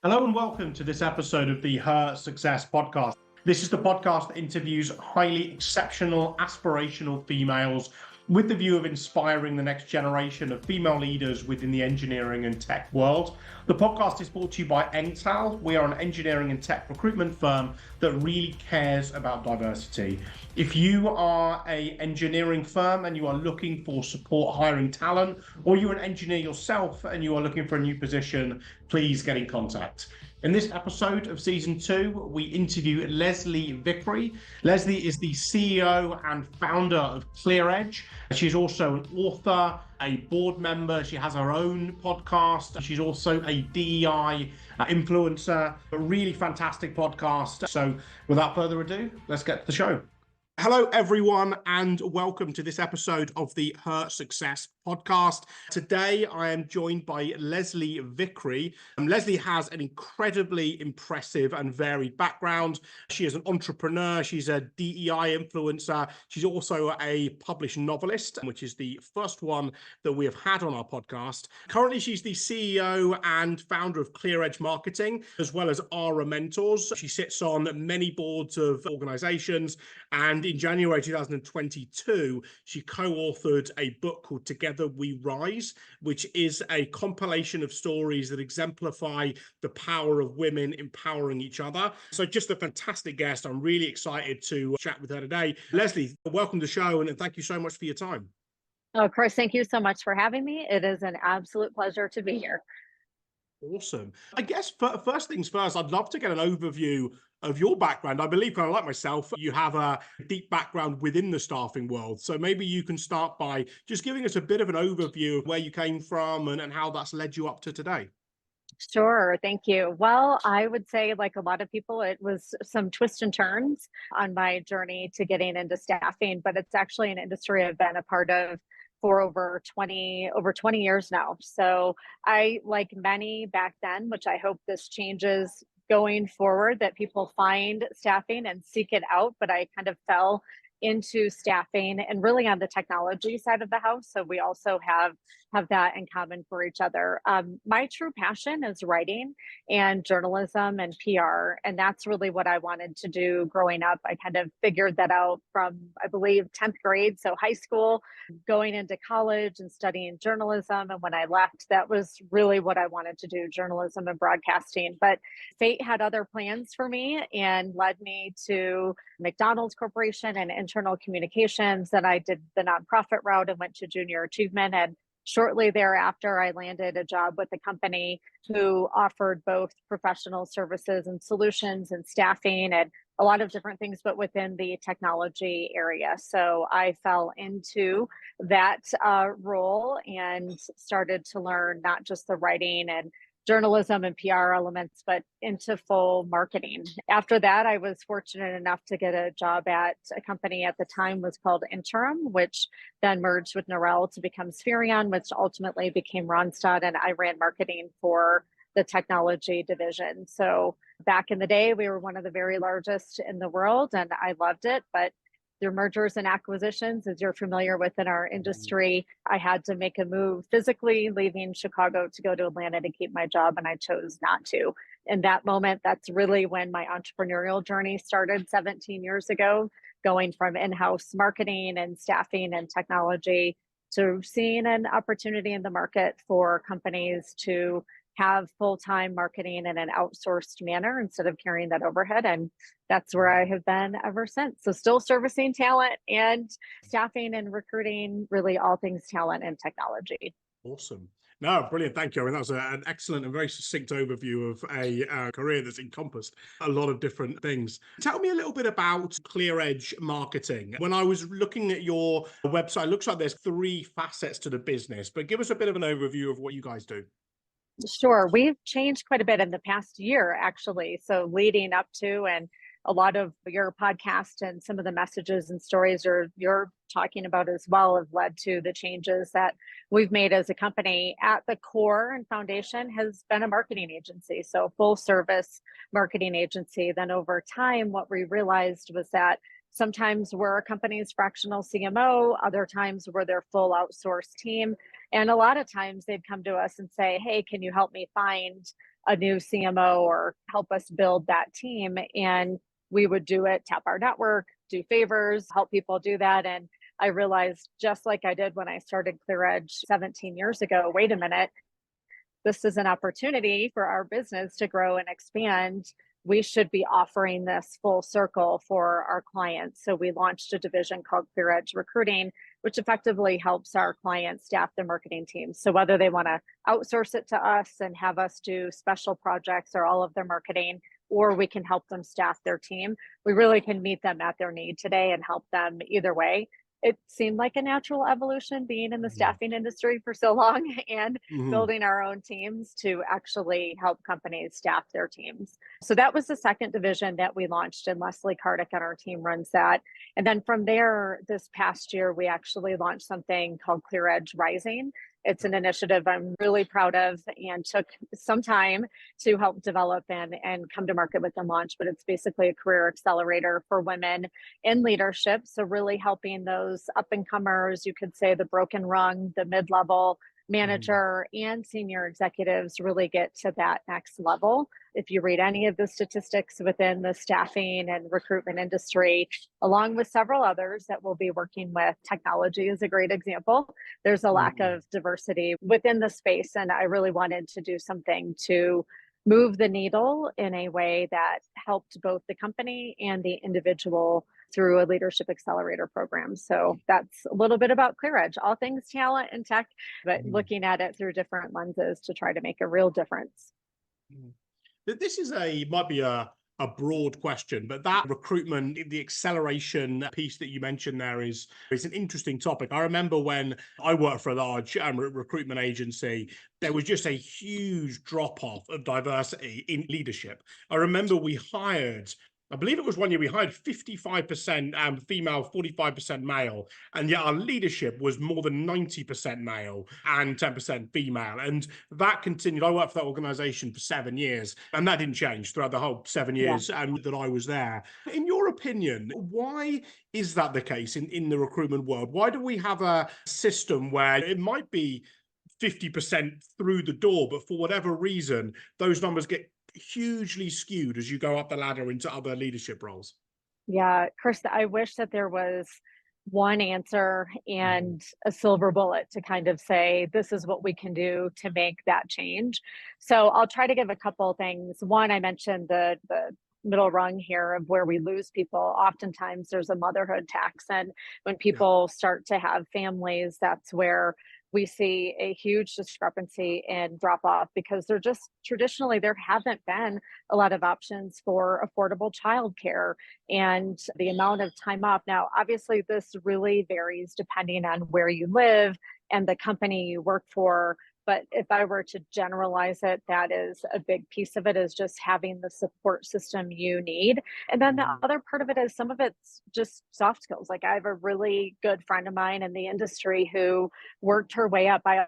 Hello and welcome to this episode of the Her Success podcast. This is the podcast that interviews highly exceptional, aspirational females with the view of inspiring the next generation of female leaders within the engineering and tech world. The podcast is brought to you by Engtal. We are an engineering and tech recruitment firm that really cares about diversity. If you are an engineering firm and you are looking for support hiring talent, or you're an engineer yourself and you are looking for a new position, please get in contact. In this episode of season 2, we interview Leslie Vickrey. Leslie is the CEO and founder of ClearEdge. She's also an author, a board member. She has her own podcast. She's also a DEI influencer. A really fantastic podcast. So without further ado, let's get to the show. Hello, everyone, and welcome to this episode of the Her Success podcast. Today, I am joined by Leslie Vickrey. Leslie has an incredibly impressive and varied background. She is an entrepreneur. She's a DEI influencer. She's also a published novelist, which is the first one that we have had on our podcast. Currently, she's the CEO and founder of ClearEdge Marketing, as well as Ara Mentors. She sits on many boards of organizations, and in January 2022, she co-authored a book called Together We Rise, which is a compilation of stories that exemplify the power of women empowering each other. So just a fantastic guest. I'm really excited to chat with her today. Leslie, welcome to the show, and thank you so much for your time. Oh, of course, thank you so much for having me. It is an absolute pleasure to be here. Awesome. I guess first things first, I'd love to get an overview of your background. I believe, kind of like myself, you have a deep background within the staffing world. So maybe you can start by just giving us a bit of an overview of where you came from and how that's led you up to today. Sure, thank you. Well, I would say, like a lot of people, it was some twists and turns on my journey to getting into staffing, but it's actually an industry I've been a part of for over 20 years now. So I, like many back then, which I hope this changes going forward, that people find staffing and seek it out, but I kind of fell into staffing and really on the technology side of the house. So we also have that in common for each other. My true passion is writing and journalism and PR, and that's really what I wanted to do growing up. I kind of figured that out from, I believe, 10th grade, so high school, going into college and studying journalism. And when I left, that was really what I wanted to do, journalism and broadcasting. But fate had other plans for me and led me to McDonald's Corporation and internal communications. Then I did the nonprofit route and went to junior achievement. And shortly thereafter, I landed a job with a company who offered both professional services and solutions and staffing and a lot of different things, but within the technology area. So I fell into that role and started to learn not just the writing and journalism and PR elements, but into full marketing. After that, I was fortunate enough to get a job at a company at the time was called Interim, which then merged with Norel to become Spherion, which ultimately became Randstad, and I ran marketing for the technology division. So back in the day, we were one of the very largest in the world, and I loved it, but through mergers and acquisitions, as you're familiar with in our industry, I had to make a move physically, leaving Chicago to go to Atlanta to keep my job, and I chose not to. In that moment, that's really when my entrepreneurial journey started 17 years ago, going from in-house marketing and staffing and technology to seeing an opportunity in the market for companies to have full-time marketing in an outsourced manner instead of carrying that overhead. And that's where I have been ever since. So still servicing talent and staffing and recruiting, really all things talent and technology. Awesome. No, brilliant. Thank you. I mean, that was an excellent and very succinct overview of a career that's encompassed a lot of different things. Tell me a little bit about ClearEdge Marketing. When I was looking at your website, it looks like there's 3 facets to the business, but give us a bit of an overview of what you guys do. Sure. We've changed quite a bit in the past year, actually. So leading up to and a lot of your podcast and some of the messages and stories you're talking about as well have led to the changes that we've made as a company. At the core and foundation has been a marketing agency, so full service marketing agency. Then over time, what we realized was that sometimes we're a company's fractional CMO, other times we're their full outsourced team. And a lot of times they'd come to us and say, hey, can you help me find a new CMO or help us build that team. And we would do it, tap our network, do favors, help people do that. And I realized, just like I did when I started ClearEdge 17 years ago, wait a minute, this is an opportunity for our business to grow and expand. We should be offering this full circle for our clients. So we launched a division called ClearEdge Recruiting, which effectively helps our clients staff their marketing teams. So whether they want to outsource it to us and have us do special projects or all of their marketing, or we can help them staff their team, we really can meet them at their need today and help them either way. It seemed like a natural evolution being in the staffing industry for so long and building our own teams to actually help companies staff their teams. So that was the second division that we launched, and Leslie Kardick on our team runs that. And then from there, this past year, we actually launched something called ClearEdge Rising. It's an initiative I'm really proud of and took some time to help develop and come to market with and launch, but it's basically a career accelerator for women in leadership. So really helping those up and comers, you could say the broken rung, the mid-level manager and senior executives really get to that next level. If you read any of the statistics within the staffing and recruitment industry, along with several others that we'll be working with, technology is a great example. There's a lack of diversity within the space, and I really wanted to do something to move the needle in a way that helped both the company and the individual through a leadership accelerator program. So that's a little bit about ClearEdge, all things talent and tech, but looking at it through different lenses to try to make a real difference. This is might be a broad question, but that recruitment, the acceleration piece that you mentioned there is an interesting topic. I remember when I worked for a large recruitment agency, there was just a huge drop-off of diversity in leadership. I remember we hired, I believe it was one year, we hired 55% female, 45% male, and yet our leadership was more than 90% male and 10% female. And that continued. I worked for that organization for 7 years, and that didn't change throughout the whole 7 years that I was there. In your opinion, why is that the case in the recruitment world? Why do we have a system where it might be 50% through the door, but for whatever reason, those numbers get hugely skewed as you go up the ladder into other leadership roles? Yeah, Chris, I wish that there was one answer and a silver bullet to kind of say, this is what we can do to make that change. So I'll try to give a couple of things. One, I mentioned the middle rung here of where we lose people. Oftentimes there's a motherhood tax. And when people start to have families, that's where we see a huge discrepancy in drop off, because there just traditionally there haven't been a lot of options for affordable childcare and the amount of time off. Now, obviously, this really varies depending on where you live and the company you work for. But if I were to generalize it, that is a big piece of it, is just having the support system you need. And then the other part of it is some of it's just soft skills. Like I have a really good friend of mine in the industry who worked her way up. I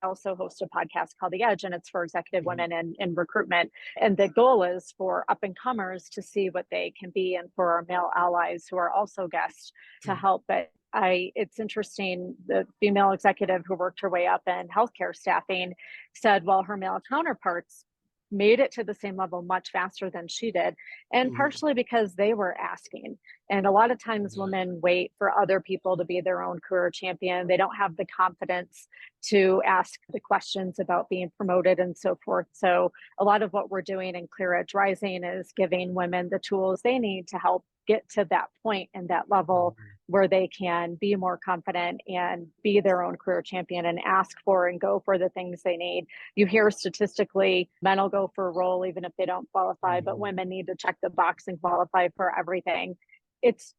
also host a podcast called The Edge, and it's for executive women in recruitment. And the goal is for up and comers to see what they can be, and for our male allies who are also guests to help. But it's interesting, the female executive who worked her way up in healthcare staffing said, well, her male counterparts made it to the same level much faster than she did. And partially because they were asking. And a lot of times women wait for other people to be their own career champion. They don't have the confidence to ask the questions about being promoted and so forth. So a lot of what we're doing in ClearEdge Rising is giving women the tools they need to help get to that point and that level where they can be more confident and be their own career champion and ask for and go for the things they need. You hear statistically, men will go for a role even if they don't qualify, but women need to check the box and qualify for everything. It's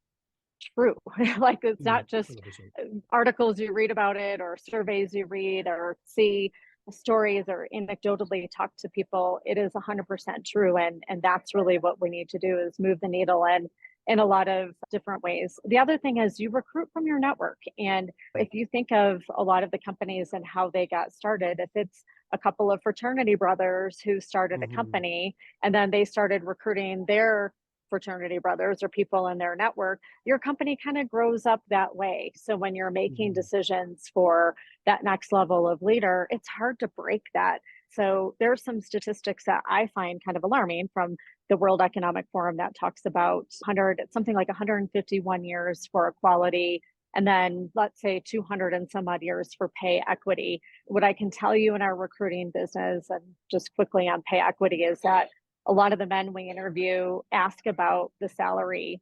true. Like it's not just 100%. Articles you read about it or surveys you read or see stories or anecdotally talk to people. It is 100% true. And that's really what we need to do, is move the needle in a lot of different ways. The other thing is you recruit from your network. And if you think of a lot of the companies and how they got started, if it's a couple of fraternity brothers who started a company and then they started recruiting their fraternity brothers or people in their network, your company kind of grows up that way. So when you're making decisions for that next level of leader, it's hard to break that So there's some statistics that I find kind of alarming from the World Economic Forum that talks about 100, something like 151 years for equality, and then let's say 200 and some odd years for pay equity. What I can tell you in our recruiting business, and just quickly on pay equity, is that a lot of the men we interview ask about the salary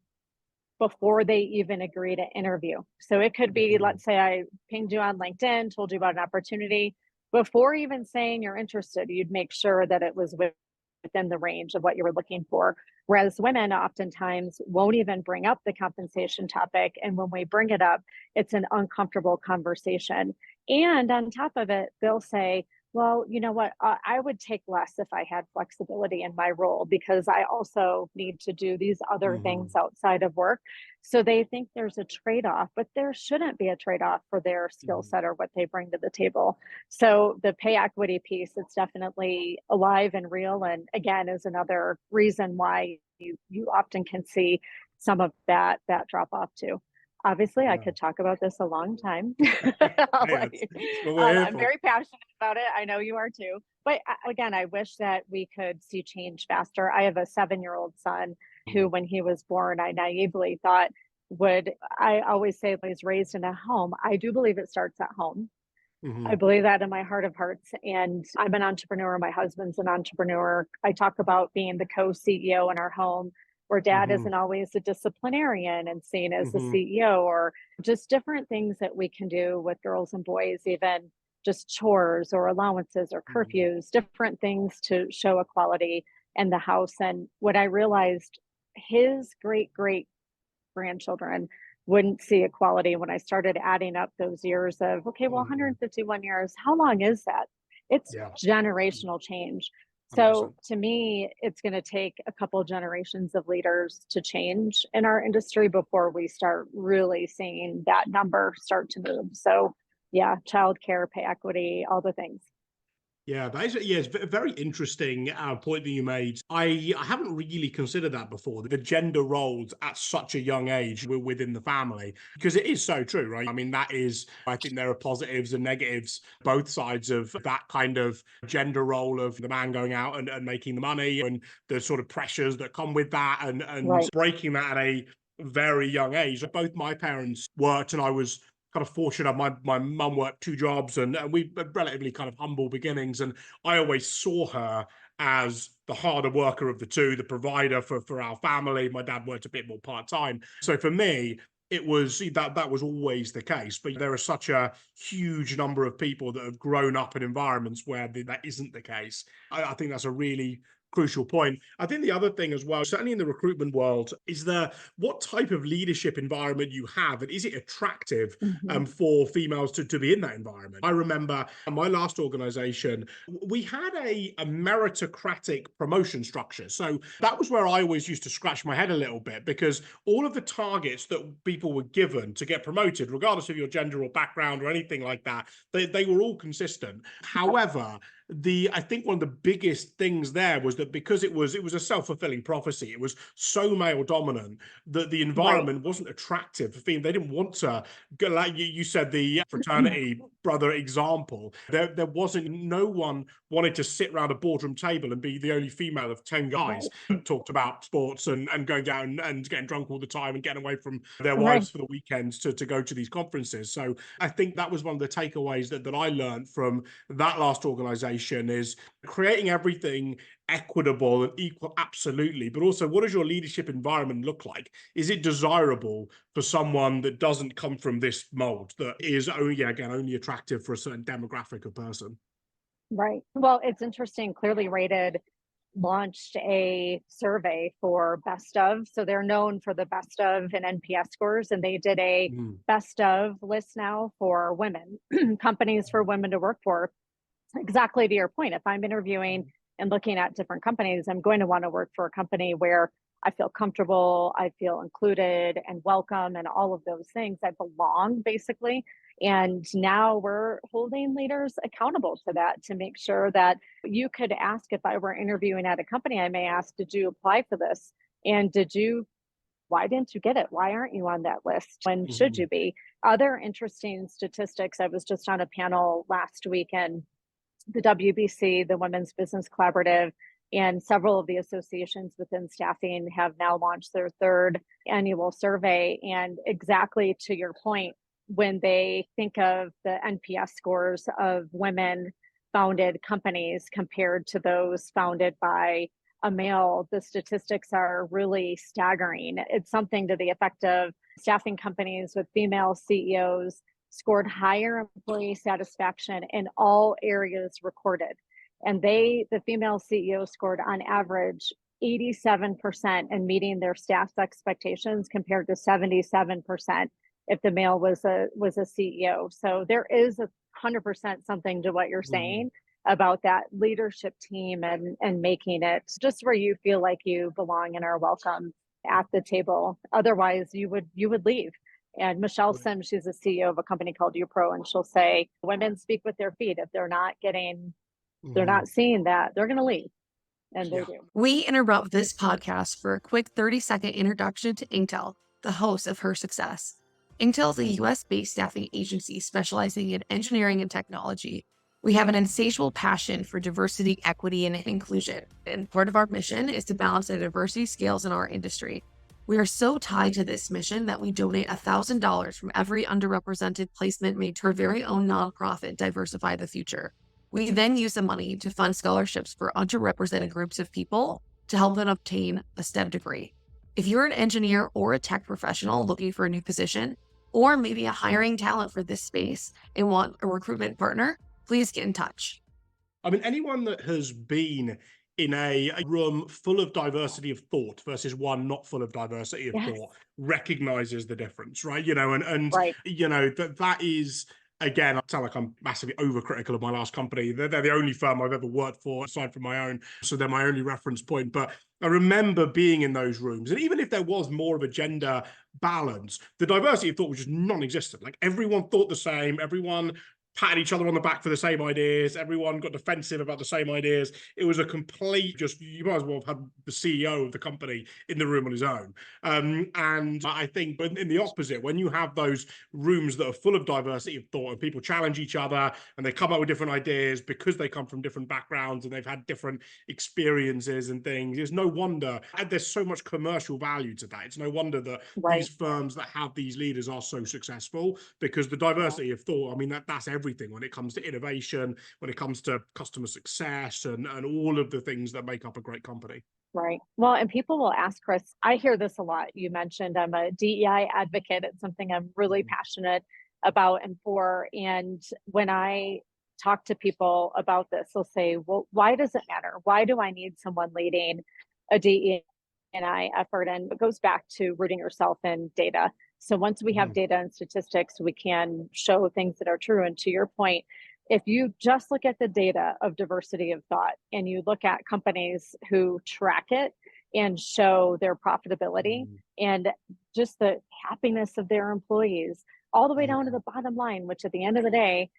before they even agree to interview. So it could be, let's say I pinged you on LinkedIn, told you about an opportunity. Before even saying you're interested, you'd make sure that it was within the range of what you were looking for. Whereas women oftentimes won't even bring up the compensation topic. And when we bring it up, it's an uncomfortable conversation. And on top of it, they'll say, well, you know what, I would take less if I had flexibility in my role because I also need to do these other things outside of work. So they think there's a trade-off, but there shouldn't be a trade-off for their skill set or what they bring to the table. So the pay equity piece, it's definitely alive and real. And again, is another reason why you often can see some of that drop off too. Obviously, I could talk about this a long time. I'm very passionate about it. I know you are too. But again, I wish that we could see change faster. I have a 7-year-old son who, when he was born, I naively thought I always say he's raised in a home. I do believe it starts at home. I believe that in my heart of hearts. And I'm an entrepreneur. My husband's an entrepreneur. I talk about being the co-CEO in our home, where dad isn't always a disciplinarian and seen as the CEO, or just different things that we can do with girls and boys, even just chores or allowances or curfews, different things to show equality in the house. And what I realized, his great grandchildren wouldn't see equality when I started adding up those years of, okay, well, 151 years, how long is that? It's generational change. So to me, it's going to take a couple of generations of leaders to change in our industry before we start really seeing that number start to move. So yeah, childcare, pay equity, all the things. Yeah, it's a very interesting point that you made. I haven't really considered that before, the gender roles at such a young age within the family, because it is so true, right? I mean, I think there are positives and negatives, both sides of that kind of gender role of the man going out and making the money and the sort of pressures that come with that and breaking that at a very young age. Both my parents worked, and I was kind of fortunate. My mum worked 2 jobs and we had relatively kind of humble beginnings. And I always saw her as the harder worker of the two, the provider for our family. My dad worked a bit more part-time. So for me, it was that was always the case. But there are such a huge number of people that have grown up in environments where that isn't the case. I think that's a really crucial point. I think the other thing as well, certainly in the recruitment world, is what type of leadership environment you have, and is it attractive for females to be in that environment? I remember my last organization, we had a meritocratic promotion structure. So that was where I always used to scratch my head a little bit, because all of the targets that people were given to get promoted, regardless of your gender or background or anything like that, they were all consistent. However, I think one of the biggest things there was that because it was a self-fulfilling prophecy, it was so male dominant that the environment wasn't attractive for females. They didn't want to go, like you said, the fraternity brother example. There wasn't, no one wanted to sit around a boardroom table and be the only female of 10 guys that talked about sports and going down and getting drunk all the time and getting away from their wives for the weekends to go to these conferences. So I think that was one of the takeaways that I learned from that last organization, is creating everything equitable and equal, absolutely, but also, what does your leadership environment look like? Is it desirable for someone that doesn't come from this mold, that is only attractive for a certain demographic of person? Right. Well, it's interesting. Clearly Rated launched a survey for best of. So they're known for the best of in NPS scores, and they did a best of list now for women, companies for women to work for. Exactly to your point, if I'm interviewing and looking at different companies, I'm going to want to work for a company where I feel comfortable, I feel included and welcome, and all of those things. I belong, basically. And now we're holding leaders accountable to that, to make sure that you could ask, if I were interviewing at a company, I may ask, did you apply for this? And why didn't you get it? Why aren't you on that list? When should you be? Other interesting statistics, I was just on a panel last week, and the WBC, the Women's Business Collaborative, and several of the associations within staffing have now launched their third annual survey. And exactly to your point, when they think of the NPS scores of women founded companies compared to those founded by a male, the statistics are really staggering. It's something to the effect of staffing companies with female CEOs scored higher employee satisfaction in all areas recorded. And the female CEO scored on average 87% in meeting their staff's expectations compared to 77% if the male was a CEO. So there is 100% something to what you're saying about that leadership team and making it just where you feel like you belong and are welcome at the table. Otherwise, you would leave. And Michelle Sims, she's a CEO of a company called UPro, and she'll say, women speak with their feet. If they're not seeing that, they're going to leave. And they do. We interrupt this podcast for a quick 30-second introduction to Intel, the host of Her Success. Intel is a US-based staffing agency specializing in engineering and technology. We have an insatiable passion for diversity, equity, and inclusion. And part of our mission is to balance the diversity scales in our industry. We are so tied to this mission that we donate $1,000 from every underrepresented placement made to our very own nonprofit, Diversify the Future. We then use the money to fund scholarships for underrepresented groups of people to help them obtain a STEM degree. If you're an engineer or a tech professional looking for a new position, or maybe a hiring talent for this space and want a recruitment partner, please get in touch. I mean, anyone that has been in a room full of diversity of thought versus one not full of diversity of thought recognizes the difference, right? And right. That is, again, I sound like I'm massively overcritical of my last company. They're the only firm I've ever worked for aside from my own, so they're my only reference point. But I remember being in those rooms, and even if there was more of a gender balance, the diversity of thought was just non-existent. Like, everyone thought the same, everyone patted each other on the back for the same ideas. Everyone got defensive about the same ideas. It was a complete, you might as well have had the CEO of the company in the room on his own. And I think, but in the opposite, when you have those rooms that are full of diversity of thought and people challenge each other and they come up with different ideas because they come from different backgrounds and they've had different experiences and things, it's no wonder, and there's so much commercial value to that. It's no wonder that these firms that have these leaders are so successful, because the diversity of thought, I mean, that's everything when it comes to innovation, when it comes to customer success and all of the things that make up a great company. Right. Well, and people will ask, Chris, I hear this a lot. You mentioned I'm a DEI advocate. It's something I'm really passionate about and for. And when I talk to people about this, they'll say, well, why does it matter? Why do I need someone leading a DEI effort? And it goes back to rooting yourself in data. So once we have data and statistics, we can show things that are true. And to your point, if you just look at the data of diversity of thought and you look at companies who track it and show their profitability and just the happiness of their employees, all the way down to the bottom line, which at the end of the day,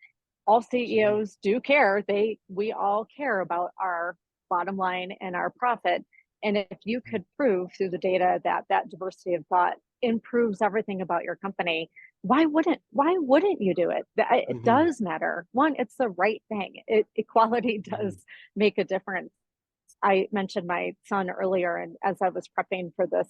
all CEOs do care. We all care about our bottom line and our profit. And if you could prove through the data that that diversity of thought improves everything about your company, why wouldn't you do it? It does matter. One, it's the right thing. Equality does make a difference. I mentioned my son earlier, and as I was prepping for this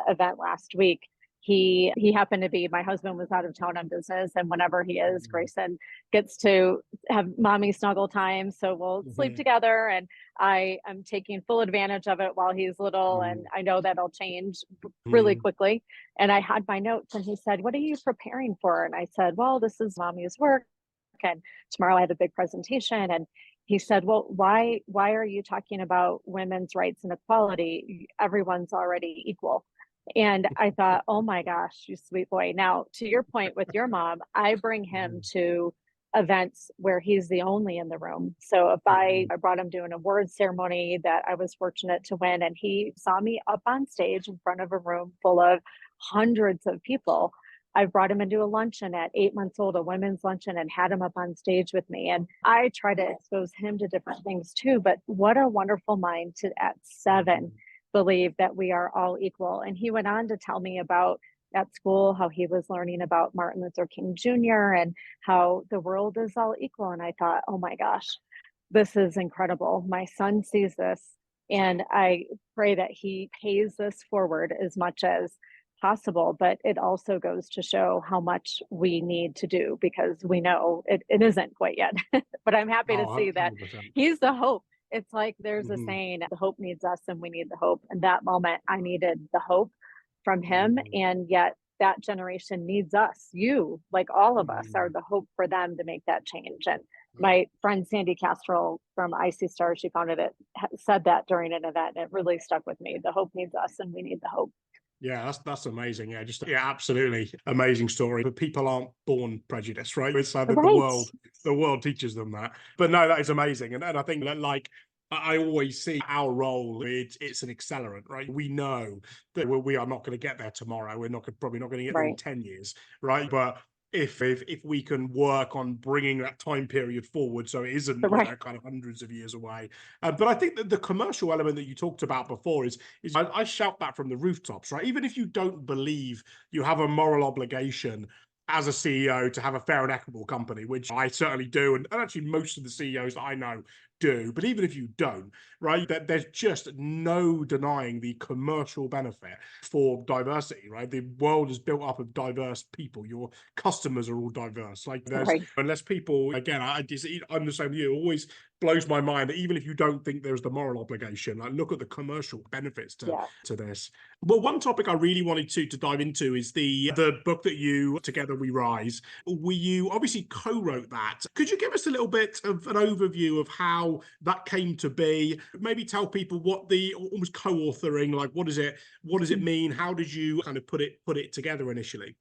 event last week, he happened to be, my husband was out of town on business, and whenever he is, Grayson gets to have mommy snuggle time, so we'll sleep together, and I am taking full advantage of it while he's little, and I know that'll change really quickly. And I had my notes, and he said, "What are you preparing for?" And I said, "Well, this is mommy's work, and tomorrow I have a big presentation." And he said, "Well, why are you talking about women's rights and equality? Everyone's already equal." And I thought, oh my gosh, you sweet boy. Now, to your point with your mom, I bring him to events where he's the only in the room. So if I brought him to an awards ceremony that I was fortunate to win, and he saw me up on stage in front of a room full of hundreds of people, I brought him into a luncheon at 8 months old, a women's luncheon, and had him up on stage with me. And I try to expose him to different things too. But what a wonderful mind to, at 7, believe that we are all equal. And he went on to tell me about at school how he was learning about Martin Luther King Jr. and how the world is all equal. And I thought, oh my gosh, this is incredible. My son sees this, and I pray that he pays this forward as much as possible. But it also goes to show how much we need to do, because we know it isn't quite yet. But I'm happy to Oh, see that 100%. he's the hope. It's like there's a Mhm, saying, the hope needs us and we need the hope. And that moment, I needed the hope from him. mhm, And yet that generation needs us. You, like all of us, are mhm. the hope for them to make that change. And Yeah. my friend Sandy Castrol from IC Star, she founded it, said that during an event. And it really stuck with me. The hope needs us and we need the hope. Yeah, that's amazing. Yeah, just yeah, absolutely amazing story. But people aren't born prejudiced, right? It's that Right. the world teaches them that. But no, that is amazing, and I think that like I always see our role. It's an accelerant, right? We know that we are not going to get there tomorrow. We're not probably not going to get there in Right. 10 years, right? But if we can work on bringing that time period forward, so it isn't Right. kind of hundreds of years away. But I think that the commercial element that you talked about before is I shout that from the rooftops, right? Even if you don't believe you have a moral obligation as a CEO to have a fair and equitable company, which I certainly do, and actually most of the CEOs that I know do. But even if you don't, right, that there's just no denying the commercial benefit for diversity, right? The world is built up of diverse people. Your customers are all diverse. Like there's Right. unless people again, I'm the same with you. It always blows my mind that even if you don't think there's the moral obligation, like look at the commercial benefits Yeah. to this. Well, one topic I really wanted to dive into is the book that you Together We Rise. You obviously co-wrote that. Could you give us a little bit of an overview of how that came to be? Maybe tell people what the almost co-authoring, like what does it mean? How did you kind of put it together initially?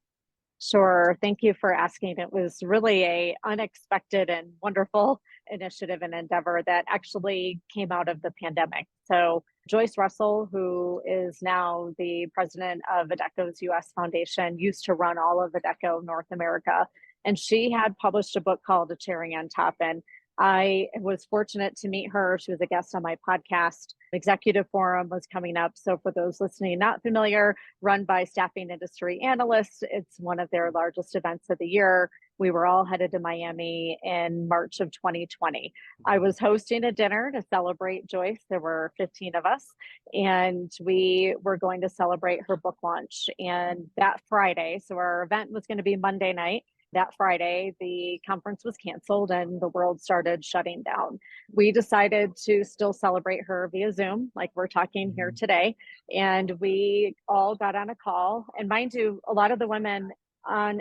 Sure. Thank you for asking. It was really a unexpected and wonderful initiative and endeavor that actually came out of the pandemic. So Joyce Russell, who is now the president of Adecco's US Foundation, used to run all of Adecco North America. And she had published a book called A Cherry on Top. And I was fortunate to meet her. She was a guest on my podcast. Executive Forum was coming up. So for those listening not familiar, run by staffing industry analysts. It's one of their largest events of the year. We were all headed to Miami in March of 2020. I was hosting a dinner to celebrate Joyce. There were 15 of us, and we were going to celebrate her book launch. And that Friday, so our event was going to be Monday night. That Friday, the conference was canceled and the world started shutting down. We decided to still celebrate her via Zoom, like we're talking here today. And we all got on a call. And mind you, a lot of the women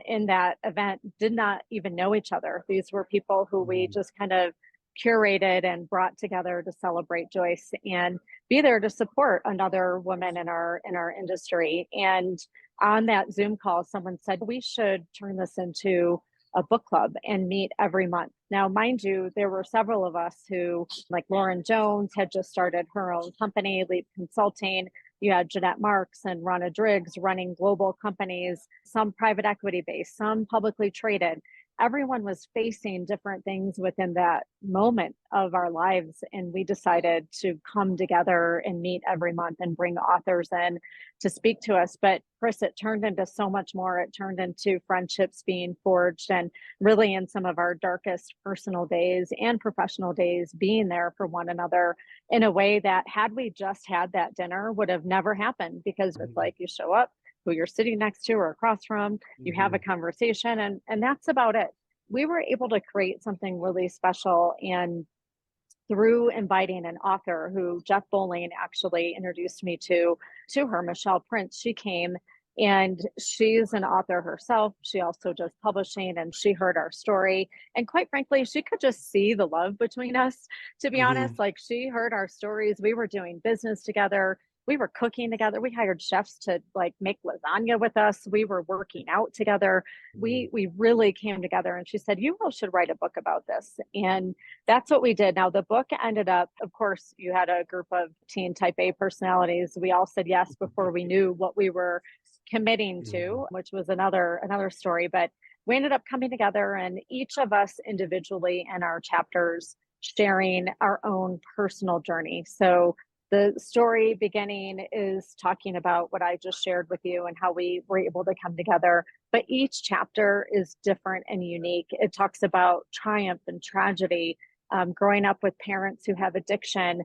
in that event did not even know each other. These were people who we just kind of curated and brought together to celebrate Joyce and be there to support another woman in our industry. And on that Zoom call, someone said we should turn this into a book club and meet every month. Now, mind you, there were several of us who, like Lauren Jones, had just started her own company, Leap Consulting. You had Jeanette Marks and Ronna Driggs running global companies, some private equity based, some publicly traded. Everyone was facing different things within that moment of our lives. And we decided to come together and meet every month and bring authors in to speak to us. But Chris, it turned into so much more. It turned into friendships being forged, and really in some of our darkest personal days and professional days, being there for one another in a way that, had we just had that dinner, would have never happened, because it's like you show up, who you're sitting next to or across from, you have a conversation, and that's about it. We were able to create something really special. And through inviting an author who Jeff Bowling actually introduced me to her, Michelle Prince, she came, and she's an author herself. She also does publishing, and she heard our story. And quite frankly, she could just see the love between us, to be honest. Like, she heard our stories. We were doing business together. We were cooking together. We hired chefs to like make lasagna with us. We were working out together. We really came together, and she said, you all should write a book about this. And that's what we did. Now, the book ended up, of course, you had a group of teen type A personalities. We all said yes before we knew what we were committing to, which was another story. But we ended up coming together, and each of us individually in our chapters sharing our own personal journey. So the story beginning is talking about what I just shared with you and how we were able to come together. But each chapter is different and unique. It talks about triumph and tragedy, growing up with parents who have addiction,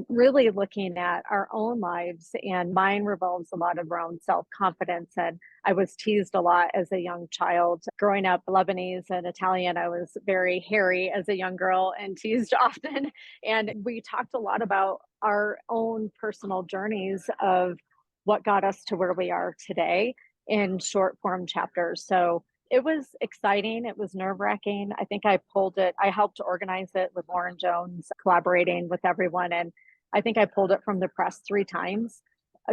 really looking at our own lives. And mine revolves a lot around self-confidence. And I was teased a lot as a young child. Growing up Lebanese and Italian, I was very hairy as a young girl and teased often. And we talked a lot about our own personal journeys of what got us to where we are today in short form chapters. So it was exciting. It was nerve-wracking. I think I helped organize it with Lauren Jones, collaborating with everyone. And I think I pulled it from the press 3 times,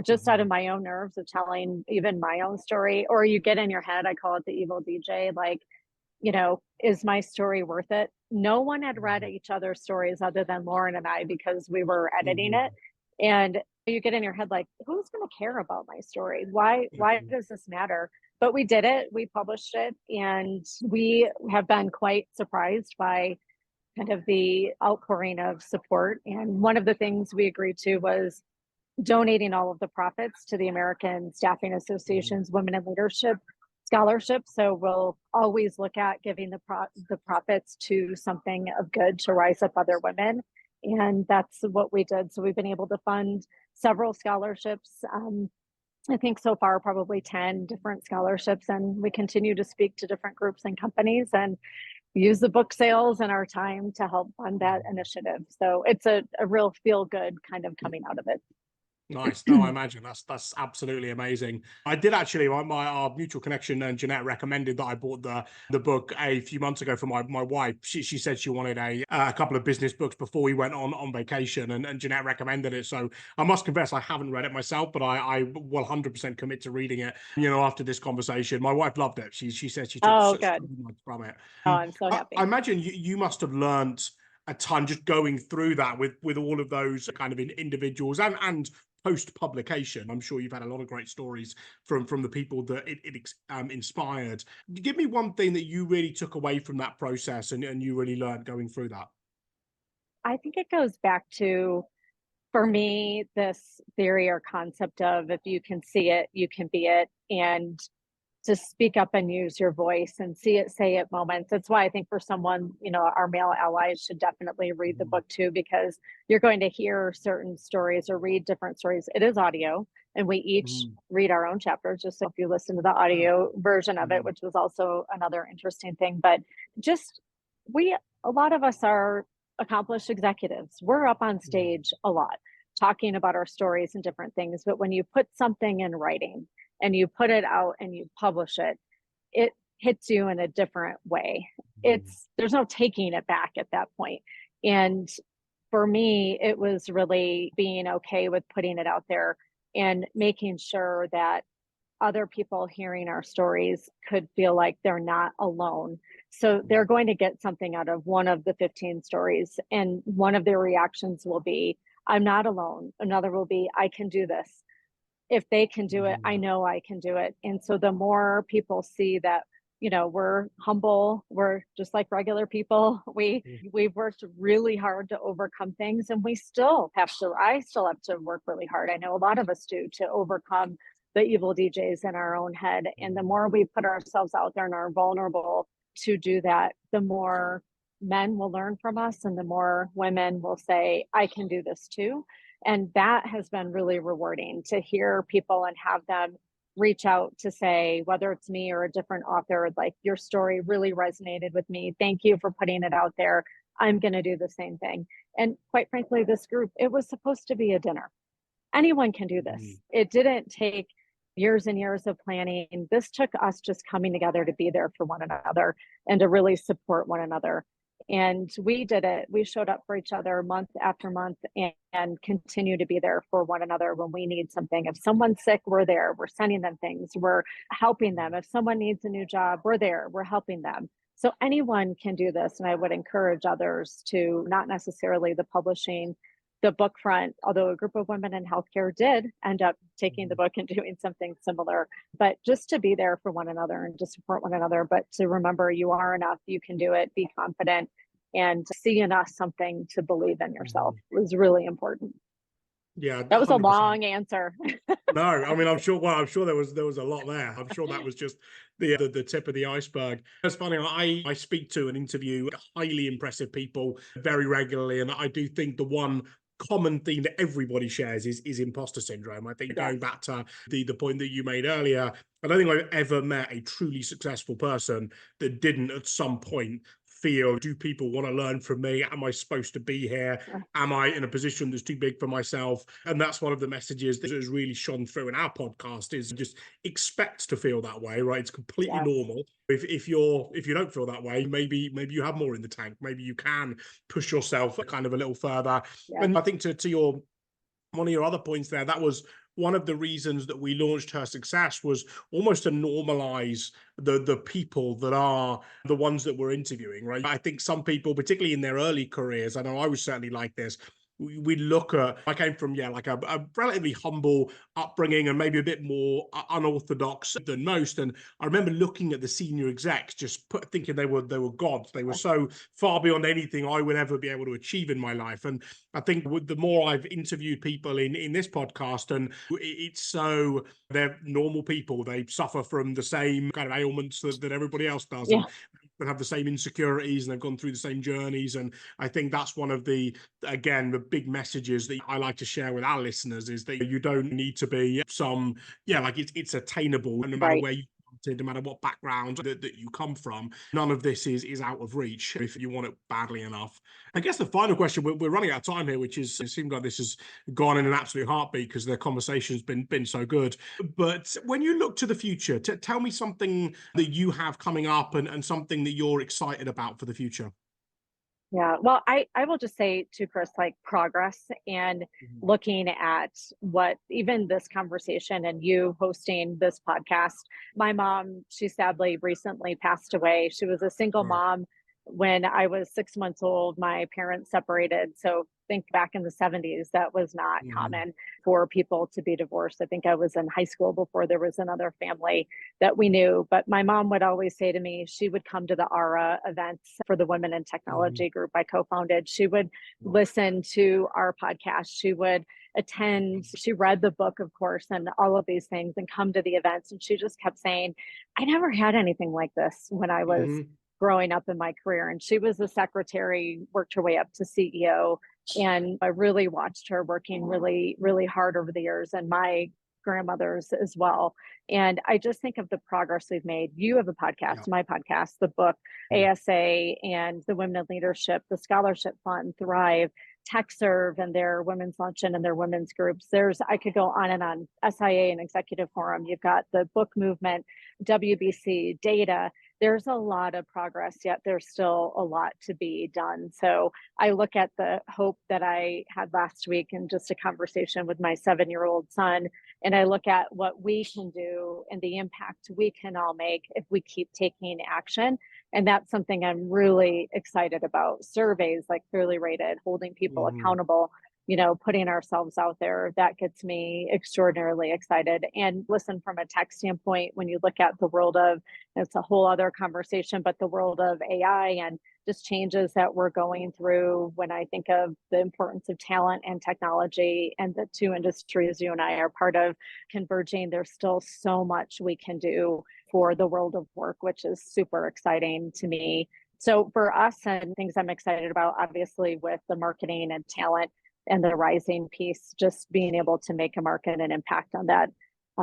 just out of my own nerves of telling even my own story. Or you get in your head, I call it the evil DJ, like, is my story worth it? No one had read each other's stories other than Lauren and I, because we were editing it. And you get in your head, like, who's going to care about my story? Why does this matter? But we did it, we published it, and we have been quite surprised by kind of the outpouring of support. And one of the things we agreed to was donating all of the profits to the American Staffing Association's Women in Leadership Scholarship. So we'll always look at giving the profits to something of good to rise up other women. And that's what we did. So we've been able to fund several scholarships. I think so far, probably 10 different scholarships, and we continue to speak to different groups and companies and use the book sales and our time to help fund that initiative. So it's a real feel good kind of coming out of it. Nice. No, I imagine that's absolutely amazing. I did actually, our mutual connection, and Jeanette recommended that I bought the book a few months ago for my wife. She said she wanted a couple of business books before we went on vacation, and Jeanette recommended it. So I must confess I haven't read it myself, but I will 100% commit to reading it. After this conversation, my wife loved it. She said she took so much from it. Oh, I'm so happy. I imagine you must have learned a ton just going through that with all of those kind of individuals and post publication. I'm sure you've had a lot of great stories from the people that it inspired. Give me one thing that you really took away from that process and you really learned going through that. I think it goes back to, for me, this theory or concept of, if you can see it, you can be it. And to speak up and use your voice and say it moments. That's why I think for someone, our male allies should definitely read the book too, because you're going to hear certain stories or read different stories. It is audio, and we each read our own chapters, just so if you listen to the audio version of it, which was also another interesting thing. But just, a lot of us are accomplished executives. We're up on stage a lot talking about our stories and different things. But when you put something in writing, and you put it out and you publish it, it hits you in a different way. There's no taking it back at that point. And for me, it was really being okay with putting it out there and making sure that other people hearing our stories could feel like they're not alone. So they're going to get something out of one of the 15 stories. And one of their reactions will be, I'm not alone. Another will be, I can do this. If they can do it, I know I can do it. And so the more people see that, we're humble, we're just like regular people. We've worked really hard to overcome things, and I still have to work really hard. I know a lot of us do, to overcome the evil DJs in our own head. And the more we put ourselves out there and are vulnerable to do that, the more men will learn from us, and the more women will say, I can do this too. And that has been really rewarding, to hear people and have them reach out to say, whether it's me or a different author, like, your story really resonated with me. Thank you for putting it out there. I'm going to do the same thing. And quite frankly, this group, it was supposed to be a dinner. Anyone can do this. It didn't take years and years of planning. This took us just coming together to be there for one another and to really support one another. And we did it. We showed up for each other month after month and continue to be there for one another when we need something. If someone's sick, we're there. We're sending them things. We're helping them. If someone needs a new job, we're there. We're helping them. So anyone can do this. And I would encourage others to, not necessarily the publishing, the book front, although a group of women in healthcare did end up taking the book and doing something similar, but just to be there for one another and to support one another, but to remember you are enough, you can do it, be confident, and see in us something to believe in yourself was really important. Yeah, That was a 100%. long answer. No, I mean, I'm sure. Well, I'm sure there was a lot there. I'm sure that was just the tip of the iceberg. It's funny. I speak to and interview highly impressive people very regularly, and I do think the one common theme that everybody shares is imposter syndrome. I think going back to the point that you made earlier, I don't think I've ever met a truly successful person that didn't at some point feel, do people want to learn from me? Am I supposed to be here? Am I in a position that's too big for myself? And that's one of the messages that has really shone through in our podcast, is just expect to feel that way, right? It's completely normal. If you don't feel that way, maybe you have more in the tank. Maybe you can push yourself kind of a little further. And I think to your one of your other points there, that was one of the reasons that we launched Her Success, was almost to normalize the people that are the ones that we're interviewing, right? I think some people, particularly in their early careers, I know I was certainly like this, we look at, I came from, like a relatively humble upbringing and maybe a bit more unorthodox than most. And I remember looking at the senior execs, thinking they were gods. They were so far beyond anything I would ever be able to achieve in my life. And I think with the more I've interviewed people in this podcast, and it's so, they're normal people. They suffer from the same kind of ailments that everybody else does. And have the same insecurities, and they've gone through the same journeys. And I think that's one of the big messages that I like to share with our listeners, is that you don't need to be like it's attainable, no matter where you, no matter what background that you come from. None of this is out of reach if you want it badly enough. I guess the final question, we're running out of time here, which is, it seems like this has gone in an absolute heartbeat because the conversation's been so good. But when you look to the future, tell me something that you have coming up, and something that you're excited about for the future. Yeah, well, I will just say to Chris, like, progress and looking at what even this conversation and you hosting this podcast. My mom, she sadly recently passed away. She was a single mom. When I was 6 months old, my parents separated. So think back in the 70s, that was not common for people to be divorced. I think I was in high school before there was another family that we knew. But my mom would always say to me, she would come to the ARA events for the Women in Technology group I co-founded. She would listen to our podcast. She would attend. She read the book, of course, and all of these things, and come to the events. And she just kept saying, I never had anything like this when I was growing up in my career. And she was a secretary, worked her way up to CEO. And I really watched her working really, really hard over the years, and my grandmothers as well. And I just think of the progress we've made. You have a podcast, my podcast, the book, ASA, and the Women in Leadership, the Scholarship Fund, Thrive, TechServe and their women's luncheon and their women's groups. I could go on and on. SIA and Executive Forum. You've got the book movement, WBC, data. There's a lot of progress, yet there's still a lot to be done. So I look at the hope that I had last week in just a conversation with my 7-year-old son, and I look at what we can do and the impact we can all make if we keep taking action. And that's something I'm really excited about. Surveys like Clearly Rated, holding people accountable, putting ourselves out there, that gets me extraordinarily excited. And listen, from a tech standpoint, when you look at the world of, it's a whole other conversation, but the world of AI and just changes that we're going through, when I think of the importance of talent and technology, and the two industries you and I are part of converging, there's still so much we can do for the world of work, which is super exciting to me. So for us, and things I'm excited about, obviously with the marketing and talent and the rising piece, just being able to make a market and impact on that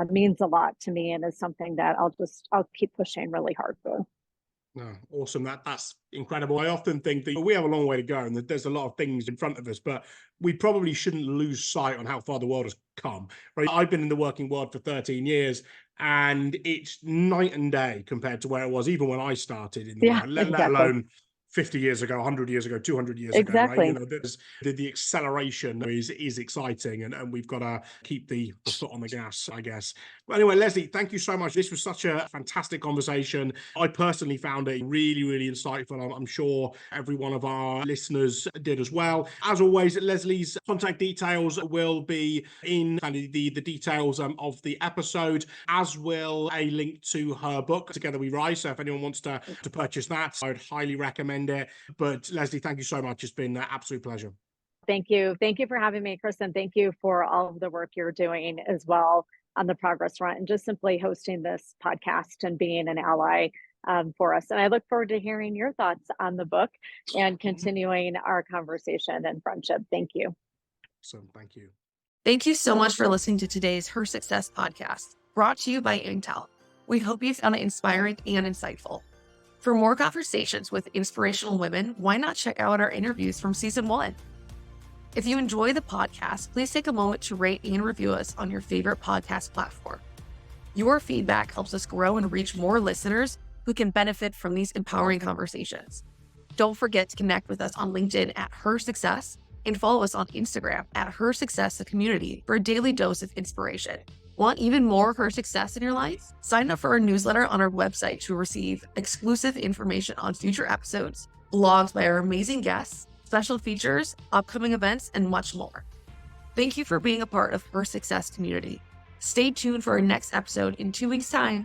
means a lot to me, and is something that I'll keep pushing really hard for. No, awesome. That's incredible. I often think that we have a long way to go, and that there's a lot of things in front of us, but we probably shouldn't lose sight on how far the world has come. Right? I've been in the working world for 13 years, and it's night and day compared to where it was even when I started in the world, let alone 50 years ago, 100 years ago, 200 years ago, right? There's the acceleration is exciting, and we've got to keep the foot on the gas, I guess. But anyway, Leslie, thank you so much. This was such a fantastic conversation. I personally found it really, really insightful. I'm sure every one of our listeners did as well. As always, Leslie's contact details will be in kind of the details of the episode, as will a link to her book, Together We Rise. So if anyone wants to purchase that, I would highly recommend it. But Leslie, thank you so much. It's been an absolute pleasure. thank you. Thank you for having me, Chris, and thank you for all of the work you're doing as well on the progress front and just simply hosting this podcast and being an ally for us. And I look forward to hearing your thoughts on the book and continuing our conversation and friendship. Thank you. So thank you. Thank you so much for listening to today's Her Success podcast, brought to you by Intel. We hope you found it inspiring and insightful. For more conversations with inspirational women, why not check out our interviews from season 1? If you enjoy the podcast, please take a moment to rate and review us on your favorite podcast platform. Your feedback helps us grow and reach more listeners who can benefit from these empowering conversations. Don't forget to connect with us on LinkedIn at Her Success and follow us on Instagram at Her Success Community for a daily dose of inspiration. Want even more Her Success in your life? Sign up for our newsletter on our website to receive exclusive information on future episodes, blogs by our amazing guests, special features, upcoming events, and much more. Thank you for being a part of Her Success Community. Stay tuned for our next episode in 2 weeks' time.